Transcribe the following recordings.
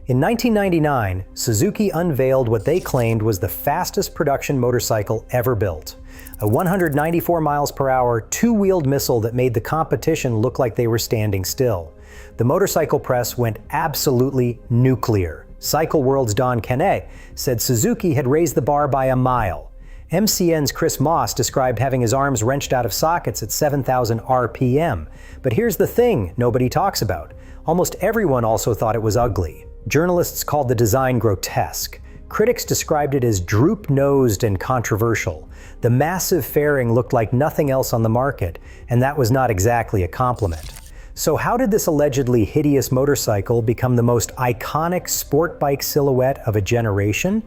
In 1999, Suzuki unveiled what they claimed was the fastest production motorcycle ever built. A 194 miles per hour, two-wheeled missile that made the competition look like they were standing still. The motorcycle press went absolutely nuclear. Cycle World's Don Canet said Suzuki had raised the bar by a mile. MCN's Chris Moss described having his arms wrenched out of sockets at 7,000 RPM. But here's the thing nobody talks about. Almost everyone also thought it was ugly. Journalists called the design grotesque. Critics described it as droop-nosed and controversial. The massive fairing looked like nothing else on the market, and that was not exactly a compliment. So how did this allegedly hideous motorcycle become the most iconic sport bike silhouette of a generation?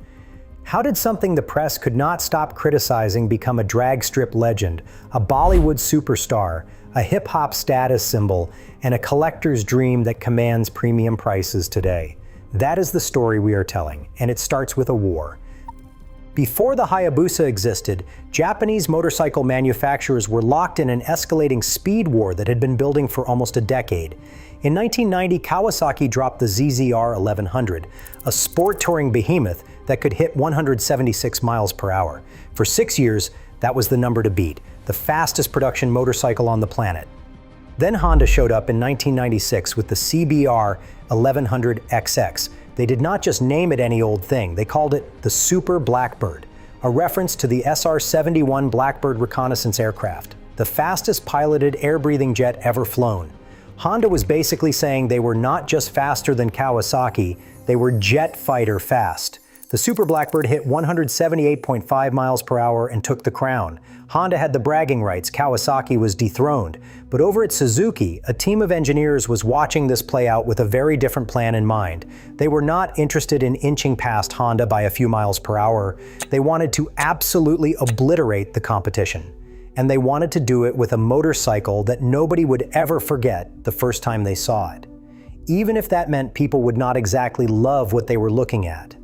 How did something the press could not stop criticizing become a drag strip legend, a Bollywood superstar, a hip-hop status symbol, and a collector's dream that commands premium prices today? That is the story we are telling, and it starts with a war. Before the Hayabusa existed, Japanese motorcycle manufacturers were locked in an escalating speed war that had been building for almost a decade. In 1990, Kawasaki dropped the ZZR 1100, a sport touring behemoth that could hit 176 miles per hour. For 6 years, that was the number to beat, the fastest production motorcycle on the planet. Then Honda showed up in 1996 with the CBR 1100 XX. They did not just name it any old thing, they called it the Super Blackbird, a reference to the SR-71 Blackbird reconnaissance aircraft, the fastest piloted air-breathing jet ever flown. Honda was basically saying they were not just faster than Kawasaki, they were jet fighter fast. The Super Blackbird hit 178.5 miles per hour and took the crown. Honda had the bragging rights, Kawasaki was dethroned. But over at Suzuki, a team of engineers was watching this play out with a very different plan in mind. They were not interested in inching past Honda by a few miles per hour. They wanted to absolutely obliterate the competition. And they wanted to do it with a motorcycle that nobody would ever forget the first time they saw it. Even if that meant people would not exactly love what they were looking at.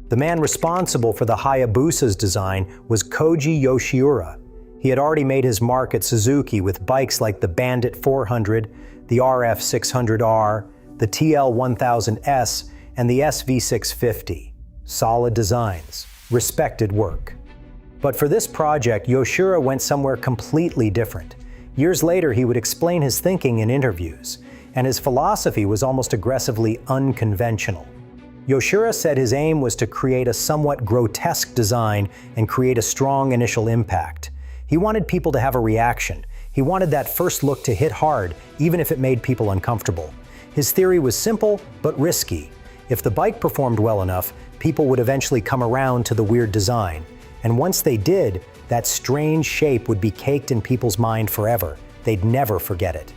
The man responsible for the Hayabusa's design was Koji Yoshiura. He had already made his mark at Suzuki with bikes like the Bandit 400, the RF 600R, the TL 1000S, and the SV650. Solid designs, respected work. But for this project, Yoshiura went somewhere completely different. Years later, he would explain his thinking in interviews, and his philosophy was almost aggressively unconventional. Yoshiura said his aim was to create a somewhat grotesque design and create a strong initial impact. He wanted people to have a reaction. He wanted that first look to hit hard, even if it made people uncomfortable. His theory was simple, but risky. If the bike performed well enough, people would eventually come around to the weird design. And once they did, that strange shape would be caked in people's mind forever. They'd never forget it.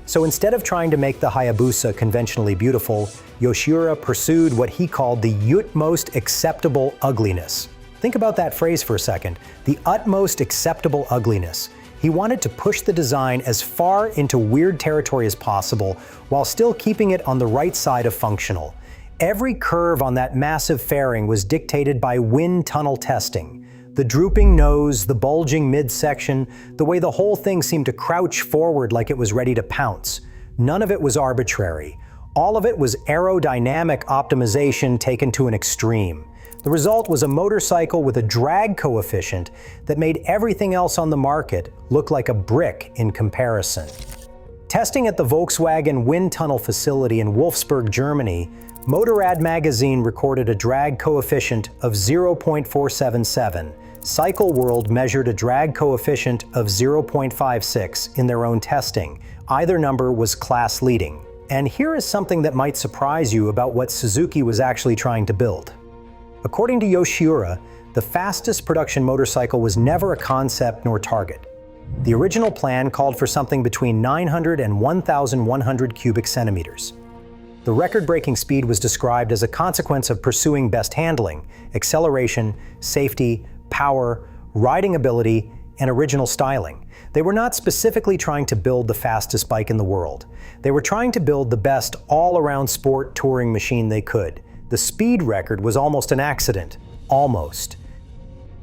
So instead of trying to make the Hayabusa conventionally beautiful, Yoshiura pursued what he called the utmost acceptable ugliness. Think about that phrase for a second, the utmost acceptable ugliness. He wanted to push the design as far into weird territory as possible while still keeping it on the right side of functional. Every curve on that massive fairing was dictated by wind tunnel testing. The drooping nose, the bulging midsection, the way the whole thing seemed to crouch forward like it was ready to pounce. None of it was arbitrary. All of it was aerodynamic optimization taken to an extreme. The result was a motorcycle with a drag coefficient that made everything else on the market look like a brick in comparison. Testing at the Volkswagen wind tunnel facility in Wolfsburg, Germany, Motorrad magazine recorded a drag coefficient of 0.477. Cycle World measured a drag coefficient of 0.56 in their own testing. Either number was class-leading. And here is something that might surprise you about what Suzuki was actually trying to build. According to Yoshiura, the fastest production motorcycle was never a concept nor target. The original plan called for something between 900 and 1,100 cubic centimeters. The record-breaking speed was described as a consequence of pursuing best handling, acceleration, safety, power, riding ability, and original styling. They were not specifically trying to build the fastest bike in the world. They were trying to build the best all-around sport touring machine they could. The speed record was almost an accident. Almost.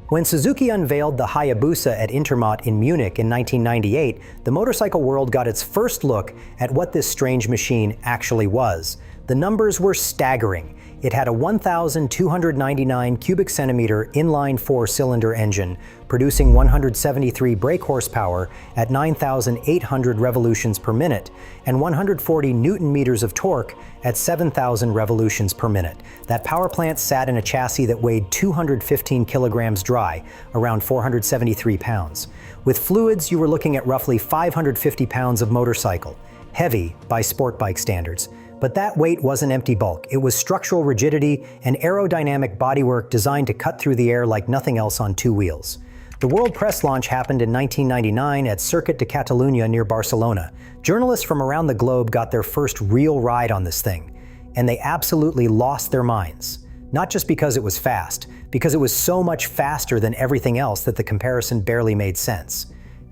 When Suzuki unveiled the Hayabusa at Intermot in Munich in 1998, the motorcycle world got its first look at what this strange machine actually was. The numbers were staggering. It had a 1,299 cubic centimeter inline four-cylinder engine, producing 173 brake horsepower at 9,800 revolutions per minute, and 140 newton meters of torque at 7,000 revolutions per minute. That power plant sat in a chassis that weighed 215 kilograms dry, around 473 pounds. With fluids, you were looking at roughly 550 pounds of motorcycle. Heavy by sport bike standards. But that weight wasn't empty bulk. It was structural rigidity and aerodynamic bodywork designed to cut through the air like nothing else on two wheels. The world press launch happened in 1999 at Circuit de Catalunya near Barcelona. Journalists from around the globe got their first real ride on this thing, and they absolutely lost their minds. Not just because it was fast, because it was so much faster than everything else that the comparison barely made sense.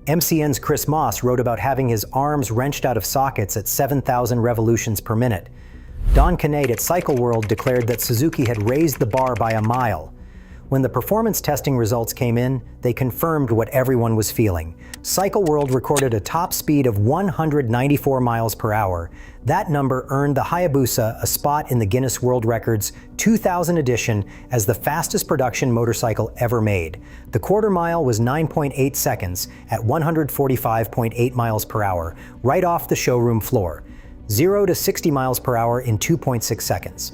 MCN's Chris Moss wrote about having his arms wrenched out of sockets at 7,000 revolutions per minute. Don Kinnaid at Cycle World declared that Suzuki had raised the bar by a mile. When the performance testing results came in, they confirmed what everyone was feeling. Cycle World recorded a top speed of 194 miles per hour. That number earned the Hayabusa a spot in the Guinness World Record's 2000 edition as the fastest production motorcycle ever made. The quarter mile was 9.8 seconds at 145.8 miles per hour, right off the showroom floor. 0 to 60 miles per hour in 2.6 seconds.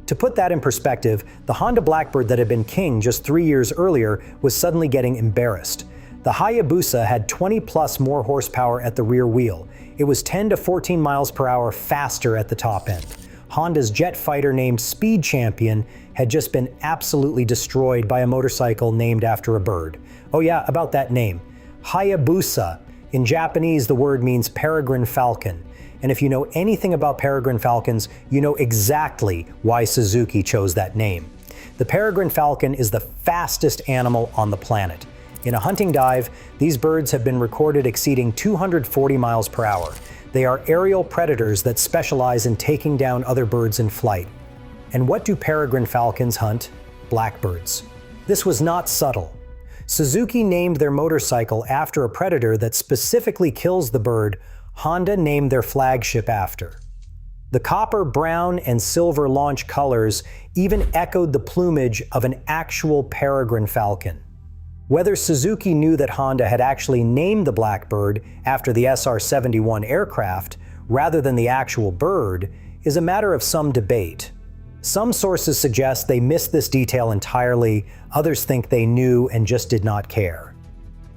To put that in perspective, the Honda Blackbird that had been king just 3 years earlier was suddenly getting embarrassed. The Hayabusa had 20+ more horsepower at the rear wheel. It was 10 to 14 miles per hour faster at the top end. Honda's jet fighter named Speed Champion had just been absolutely destroyed by a motorcycle named after a bird. Oh yeah, about that name. Hayabusa. In Japanese, the word means peregrine falcon. And if you know anything about peregrine falcons, you know exactly why Suzuki chose that name. The peregrine falcon is the fastest animal on the planet. In a hunting dive, these birds have been recorded exceeding 240 miles per hour. They are aerial predators that specialize in taking down other birds in flight. And what do peregrine falcons hunt? Blackbirds. This was not subtle. Suzuki named their motorcycle after a predator that specifically kills the bird Honda named their flagship after. The copper, brown, and silver launch colors even echoed the plumage of an actual peregrine falcon. Whether Suzuki knew that Honda had actually named the Blackbird after the SR-71 aircraft rather than the actual bird is a matter of some debate. Some sources suggest they missed this detail entirely, others think they knew and just did not care.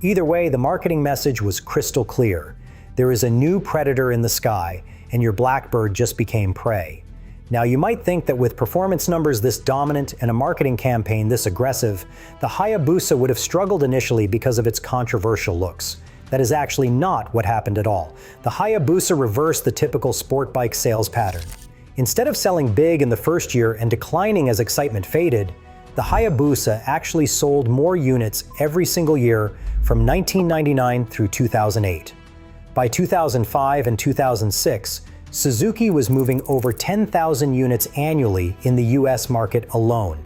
Either way, the marketing message was crystal clear. There is a new predator in the sky, and your Blackbird just became prey. Now, you might think that with performance numbers this dominant and a marketing campaign this aggressive, the Hayabusa would have struggled initially because of its controversial looks. That is actually not what happened at all. The Hayabusa reversed the typical sport bike sales pattern. Instead of selling big in the first year and declining as excitement faded, the Hayabusa actually sold more units every single year from 1999 through 2008. By 2005 and 2006, Suzuki was moving over 10,000 units annually in the US market alone.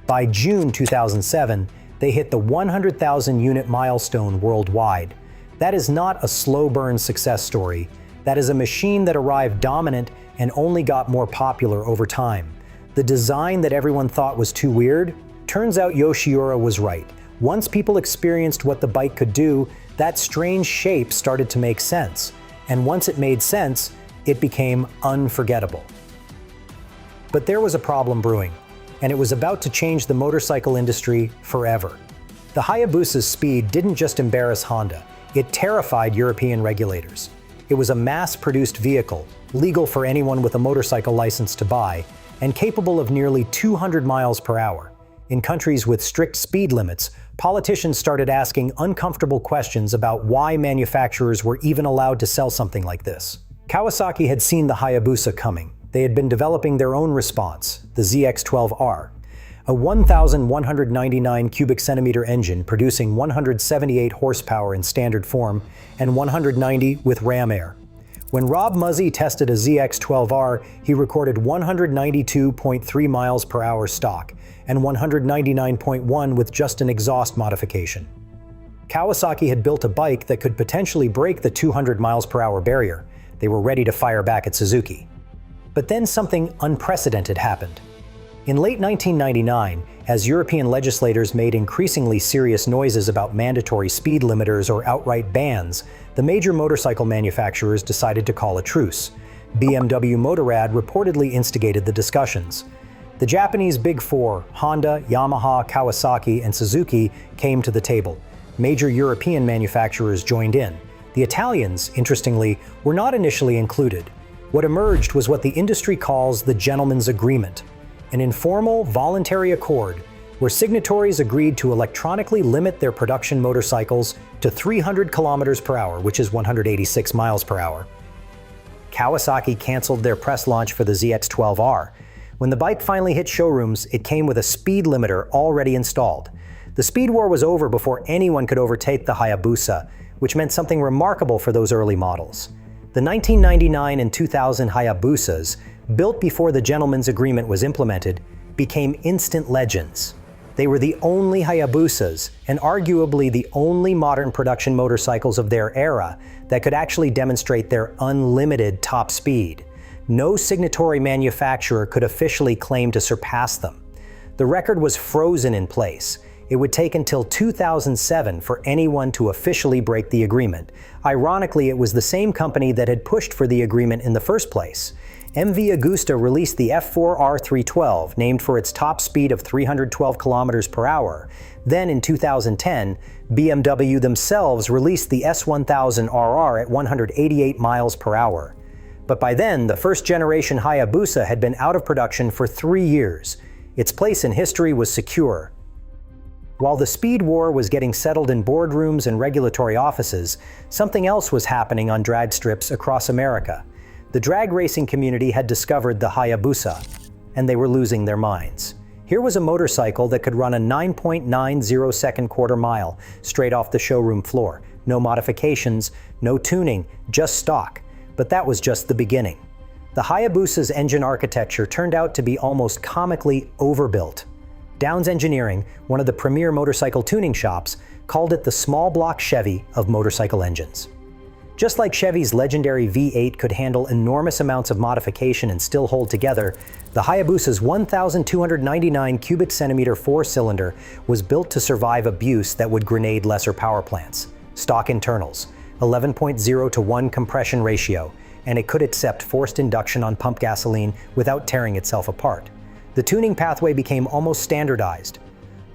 By June 2007, they hit the 100,000 unit milestone worldwide. That is not a slow burn success story. That is a machine that arrived dominant and only got more popular over time. The design that everyone thought was too weird, turns out Yoshiura was right. Once people experienced what the bike could do, that strange shape started to make sense. And once it made sense, it became unforgettable. But there was a problem brewing, and it was about to change the motorcycle industry forever. The Hayabusa's speed didn't just embarrass Honda, it terrified European regulators. It was a mass-produced vehicle, legal for anyone with a motorcycle license to buy, and capable of nearly 200 miles per hour. In countries with strict speed limits, politicians started asking uncomfortable questions about why manufacturers were even allowed to sell something like this. Kawasaki had seen the Hayabusa coming. They had been developing their own response, the ZX-12R, a 1,199 cubic centimeter engine producing 178 horsepower in standard form and 190 with ram air. When Rob Muzzy tested a ZX-12R, he recorded 192.3 miles per hour stock and 199.1 with just an exhaust modification. Kawasaki had built a bike that could potentially break the 200 miles per hour barrier. They were ready to fire back at Suzuki. But then something unprecedented happened. In late 1999, as European legislators made increasingly serious noises about mandatory speed limiters or outright bans, the major motorcycle manufacturers decided to call a truce. BMW Motorrad reportedly instigated the discussions. The Japanese Big Four, Honda, Yamaha, Kawasaki, and Suzuki, came to the table. Major European manufacturers joined in. The Italians, interestingly, were not initially included. What emerged was what the industry calls the gentleman's agreement, an informal, voluntary accord where signatories agreed to electronically limit their production motorcycles to 300 kilometers per hour, which is 186 miles per hour. Kawasaki canceled their press launch for the ZX-12R. When the bike finally hit showrooms, it came with a speed limiter already installed. The speed war was over before anyone could overtake the Hayabusa, which meant something remarkable for those early models. The 1999 and 2000 Hayabusas, built before the gentleman's agreement was implemented, became instant legends. They were the only Hayabusas, and arguably the only modern production motorcycles of their era that could actually demonstrate their unlimited top speed. No signatory manufacturer could officially claim to surpass them. The record was frozen in place. It would take until 2007 for anyone to officially break the agreement. Ironically, it was the same company that had pushed for the agreement in the first place. MV Agusta released the F4R312, named for its top speed of 312 kilometers per hour. Then in 2010, BMW themselves released the S1000RR at 188 miles per hour. But by then, the first generation Hayabusa had been out of production for 3 years. Its place in history was secure. While the speed war was getting settled in boardrooms and regulatory offices, something else was happening on drag strips across America. The drag racing community had discovered the Hayabusa, and they were losing their minds. Here was a motorcycle that could run a 9.90 second quarter mile straight off the showroom floor. No modifications, no tuning, just stock. But that was just the beginning. The Hayabusa's engine architecture turned out to be almost comically overbuilt. Downs Engineering, one of the premier motorcycle tuning shops, called it the small block Chevy of motorcycle engines. Just like Chevy's legendary V8 could handle enormous amounts of modification and still hold together, the Hayabusa's 1,299 cubic centimeter four-cylinder was built to survive abuse that would grenade lesser power plants. Stock internals, 11.0 to 1 compression ratio, and it could accept forced induction on pump gasoline without tearing itself apart. The tuning pathway became almost standardized.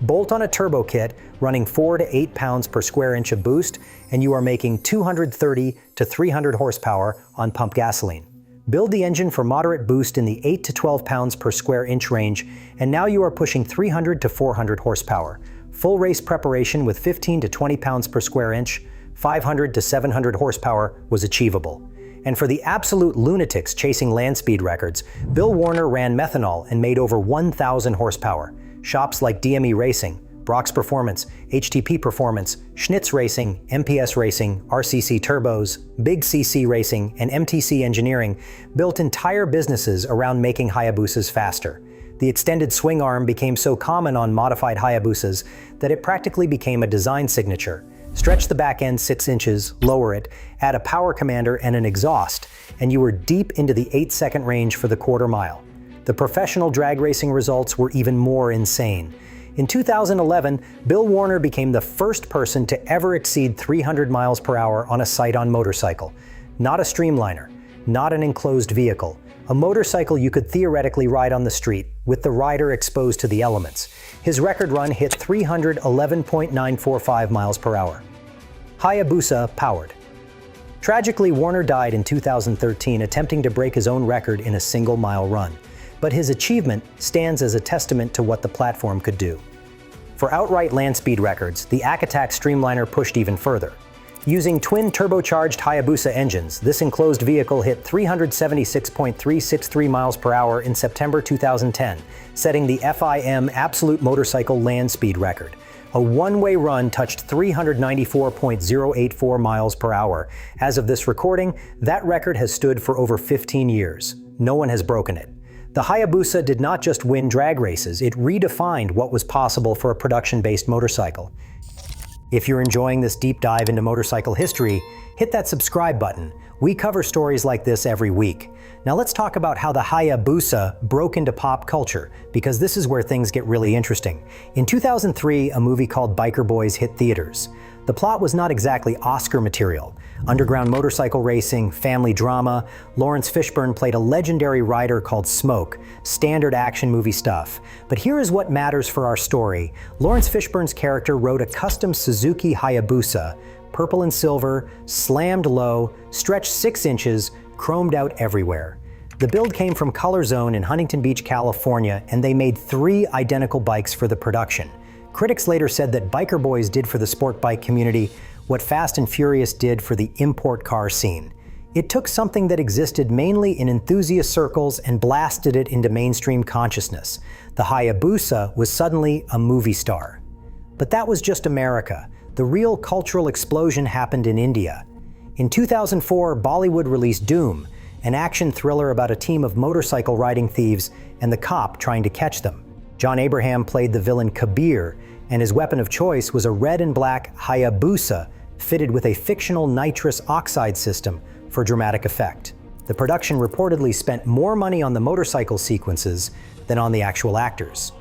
Bolt on a turbo kit running 4 to 8 pounds per square inch of boost, and you are making 230 to 300 horsepower on pump gasoline. Build the engine for moderate boost in the 8 to 12 pounds per square inch range, and now you are pushing 300 to 400 horsepower. Full race preparation with 15 to 20 pounds per square inch, 500 to 700 horsepower was achievable. And for the absolute lunatics chasing land speed records, Bill Warner ran methanol and made over 1,000 horsepower. Shops like DME Racing, Brock's Performance, HTP Performance, Schnitz Racing, MPS Racing, RCC Turbos, Big CC Racing, and MTC Engineering built entire businesses around making Hayabusas faster. The extended swing arm became so common on modified Hayabusas that it practically became a design signature. Stretch the back end 6 inches, lower it, add a power commander and an exhaust, and you were deep into the 8-second range for the quarter mile. The professional drag racing results were even more insane. In 2011, Bill Warner became the first person to ever exceed 300 miles per hour on a sight-on motorcycle. Not a streamliner, not an enclosed vehicle, a motorcycle you could theoretically ride on the street, with the rider exposed to the elements. His record run hit 311.945 miles per hour. Hayabusa powered. Tragically, Warner died in 2013 attempting to break his own record in a single-mile run. But his achievement stands as a testament to what the platform could do. For outright land speed records, the Akatak Streamliner pushed even further. Using twin turbocharged Hayabusa engines, this enclosed vehicle hit 376.363 miles per hour in September 2010, setting the FIM absolute motorcycle land speed record. A one-way run touched 394.084 miles per hour. As of this recording, that record has stood for over 15 years. No one has broken it. The Hayabusa did not just win drag races, it redefined what was possible for a production-based motorcycle. If you're enjoying this deep dive into motorcycle history, hit that subscribe button. We cover stories like this every week. Now let's talk about how the Hayabusa broke into pop culture, because this is where things get really interesting. In 2003, a movie called Biker Boyz hit theaters. The plot was not exactly Oscar material. Underground motorcycle racing, family drama. Lawrence Fishburne played a legendary rider called Smoke. Standard action movie stuff. But here is what matters for our story. Lawrence Fishburne's character rode a custom Suzuki Hayabusa, purple and silver, slammed low, stretched 6 inches, chromed out everywhere. The build came from Color Zone in Huntington Beach, California, and they made 3 identical bikes for the production. Critics later said that Biker Boyz did for the sport bike community what Fast and Furious did for the import car scene. It took something that existed mainly in enthusiast circles and blasted it into mainstream consciousness. The Hayabusa was suddenly a movie star. But that was just America. The real cultural explosion happened in India. In 2004, Bollywood released Dhoom, an action thriller about a team of motorcycle riding thieves and the cop trying to catch them. John Abraham played the villain Kabir, and his weapon of choice was a red and black Hayabusa fitted with a fictional nitrous oxide system for dramatic effect. The production reportedly spent more money on the motorcycle sequences than on the actual actors.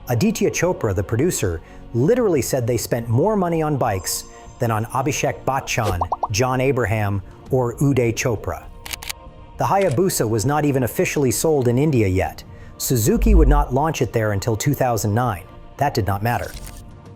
Aditya Chopra, the producer, literally said they spent more money on bikes than on Abhishek Bachchan, John Abraham, or Uday Chopra. The Hayabusa was not even officially sold in India yet. Suzuki would not launch it there until 2009. That did not matter.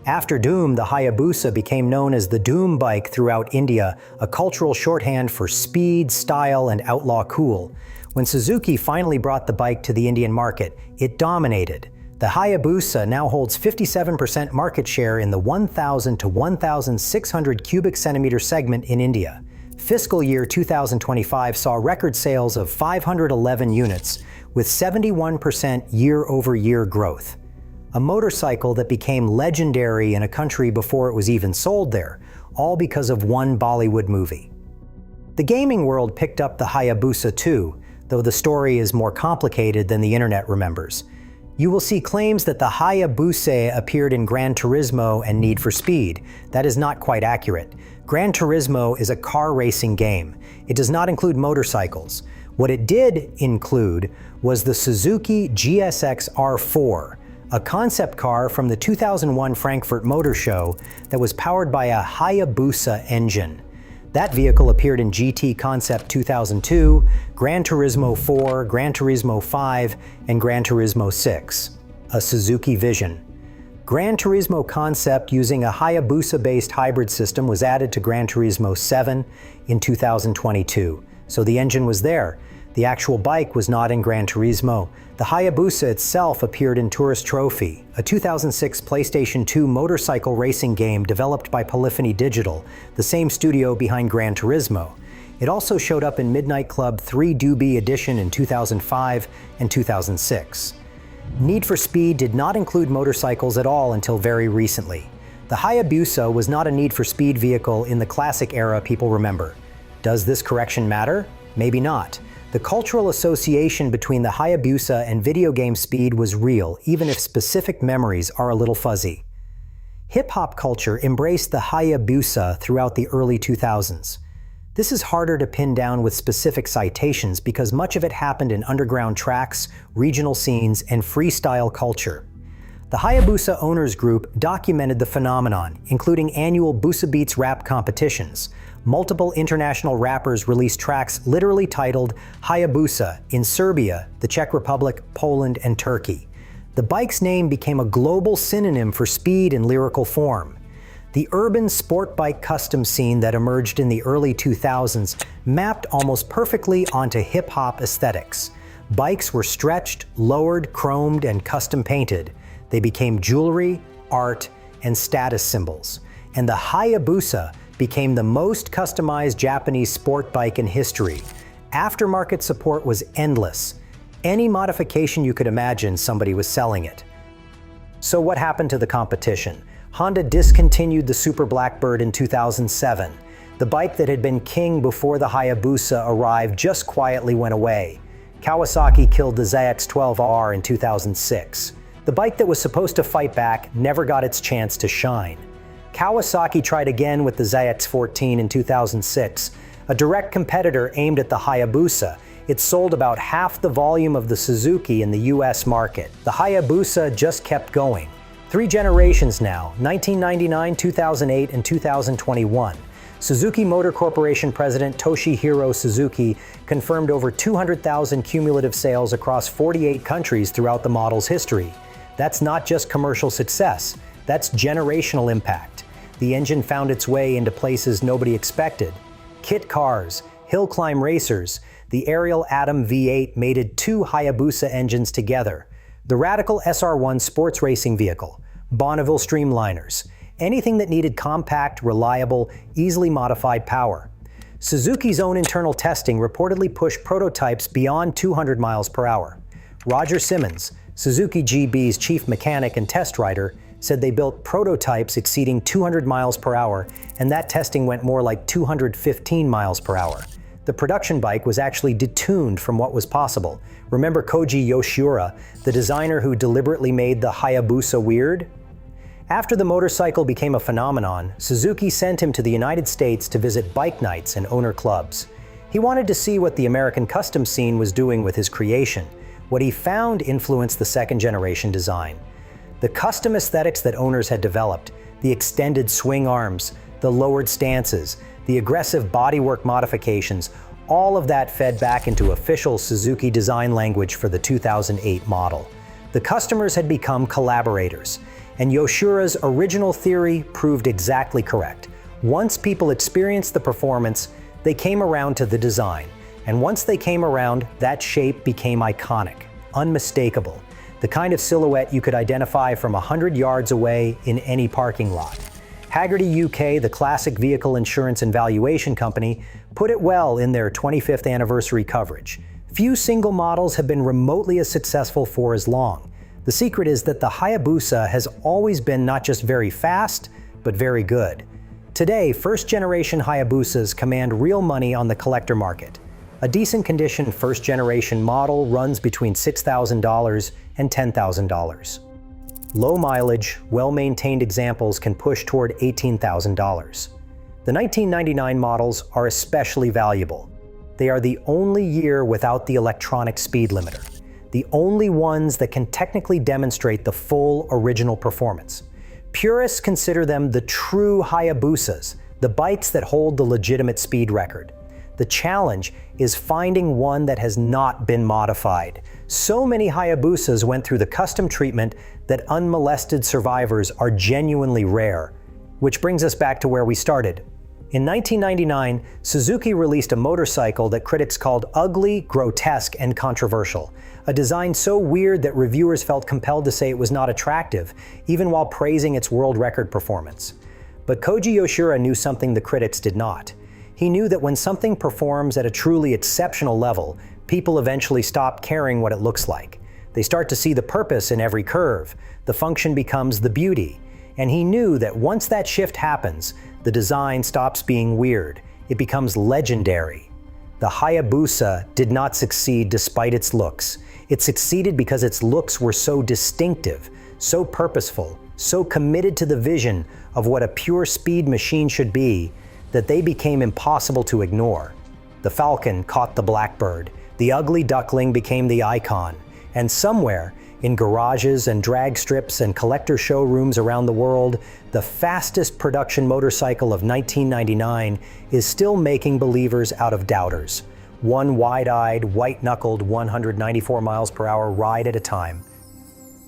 After Dhoom, the Hayabusa became known as the Dhoom bike throughout India, a cultural shorthand for speed, style, and outlaw cool. When Suzuki finally brought the bike to the Indian market, it dominated. The Hayabusa now holds 57% market share in the 1,000 to 1,600 cubic centimeter segment in India. Fiscal year 2025 saw record sales of 511 units, with 71% year-over-year growth. A motorcycle that became legendary in a country before it was even sold there, all because of one Bollywood movie. The gaming world picked up the Hayabusa too, though the story is more complicated than the internet remembers. You will see claims that the Hayabusa appeared in Gran Turismo and Need for Speed. That is not quite accurate. Gran Turismo is a car racing game. It does not include motorcycles. What it did include was the Suzuki GSX R4, a concept car from the 2001 Frankfurt Motor Show that was powered by a Hayabusa engine. That vehicle appeared in GT Concept 2002, Gran Turismo 4, Gran Turismo 5, and Gran Turismo 6, a Suzuki Vision. Gran Turismo Concept using a Hayabusa-based hybrid system was added to Gran Turismo 7 in 2022, so the engine was there. The actual bike was not in Gran Turismo. The Hayabusa itself appeared in Tourist Trophy, a 2006 PlayStation 2 motorcycle racing game developed by Polyphony Digital, the same studio behind Gran Turismo. It also showed up in Midnight Club 3 Doobie Edition in 2005 and 2006. Need for Speed did not include motorcycles at all until very recently. The Hayabusa was not a Need for Speed vehicle in the classic era people remember. Does this correction matter? Maybe not. The cultural association between the Hayabusa and video game speed was real, even if specific memories are a little fuzzy. Hip-hop culture embraced the Hayabusa throughout the early 2000s. This is harder to pin down with specific citations because much of it happened in underground tracks, regional scenes, and freestyle culture. The Hayabusa Owners Group documented the phenomenon, including annual Busa Beats rap competitions. Multiple international rappers released tracks literally titled Hayabusa in Serbia, the Czech Republic, Poland, and Turkey. The bike's name became a global synonym for speed in lyrical form. The urban sport bike custom scene that emerged in the early 2000s mapped almost perfectly onto hip-hop aesthetics. Bikes were stretched, lowered, chromed, and custom painted. They became jewelry, art, and status symbols. And the Hayabusa became the most customized Japanese sport bike in history. Aftermarket support was endless. Any modification you could imagine, somebody was selling it. So what happened to the competition? Honda discontinued the Super Blackbird in 2007. The bike that had been king before the Hayabusa arrived just quietly went away. Kawasaki killed the ZX-12R in 2006. The bike that was supposed to fight back never got its chance to shine. Kawasaki tried again with the ZX-14 in 2006, a direct competitor aimed at the Hayabusa. It sold about half the volume of the Suzuki in the US market. The Hayabusa just kept going. 3 generations now, 1999, 2008, and 2021. Suzuki Motor Corporation President Toshihiro Suzuki confirmed over 200,000 cumulative sales across 48 countries throughout the model's history. That's not just commercial success, that's generational impact. The engine found its way into places nobody expected. Kit cars, hill climb racers, the Ariel Atom V8 mated 2 Hayabusa engines together. The Radical SR1 sports racing vehicle, Bonneville Streamliners, anything that needed compact, reliable, easily modified power. Suzuki's own internal testing reportedly pushed prototypes beyond 200 miles per hour. Roger Simmons, Suzuki GB's chief mechanic and test rider, said they built prototypes exceeding 200 miles per hour, and that testing went more like 215 miles per hour. The production bike was actually detuned from what was possible. Remember Koji Yoshiura, the designer who deliberately made the Hayabusa weird? After the motorcycle became a phenomenon, Suzuki sent him to the United States to visit bike nights and owner clubs. He wanted to see what the American custom scene was doing with his creation. What he found influenced the second-generation design. The custom aesthetics that owners had developed, the extended swing arms, the lowered stances, the aggressive bodywork modifications, all of that fed back into official Suzuki design language for the 2008 model. The customers had become collaborators, and Yoshiura's original theory proved exactly correct. Once people experienced the performance, they came around to the design. And once they came around, that shape became iconic, unmistakable, the kind of silhouette you could identify from 100 yards away in any parking lot. Haggerty UK, the classic vehicle insurance and valuation company, put it well in their 25th anniversary coverage. Few single models have been remotely as successful for as long. The secret is that the Hayabusa has always been not just very fast, but very good. Today, first-generation Hayabusas command real money on the collector market. A decent-condition first-generation model runs between $6,000 and $10,000. Low-mileage, well-maintained examples can push toward $18,000. The 1999 models are especially valuable. They are the only year without the electronic speed limiter, the only ones that can technically demonstrate the full original performance. Purists consider them the true Hayabusas, the bikes that hold the legitimate speed record. The challenge is finding one that has not been modified. So many Hayabusas went through the custom treatment that unmolested survivors are genuinely rare. Which brings us back to where we started. In 1999, Suzuki released a motorcycle that critics called ugly, grotesque, and controversial. A design so weird that reviewers felt compelled to say it was not attractive, even while praising its world record performance. But Koji Yoshiura knew something the critics did not. He knew that when something performs at a truly exceptional level, people eventually stop caring what it looks like. They start to see the purpose in every curve. The function becomes the beauty. And he knew that once that shift happens, the design stops being weird. It becomes legendary. The Hayabusa did not succeed despite its looks. It succeeded because its looks were so distinctive, so purposeful, so committed to the vision of what a pure speed machine should be, that they became impossible to ignore. The falcon caught the blackbird. The ugly duckling became the icon. And somewhere, in garages and drag strips and collector showrooms around the world, the fastest production motorcycle of 1999 is still making believers out of doubters. One wide-eyed, white-knuckled 194 miles per hour ride at a time.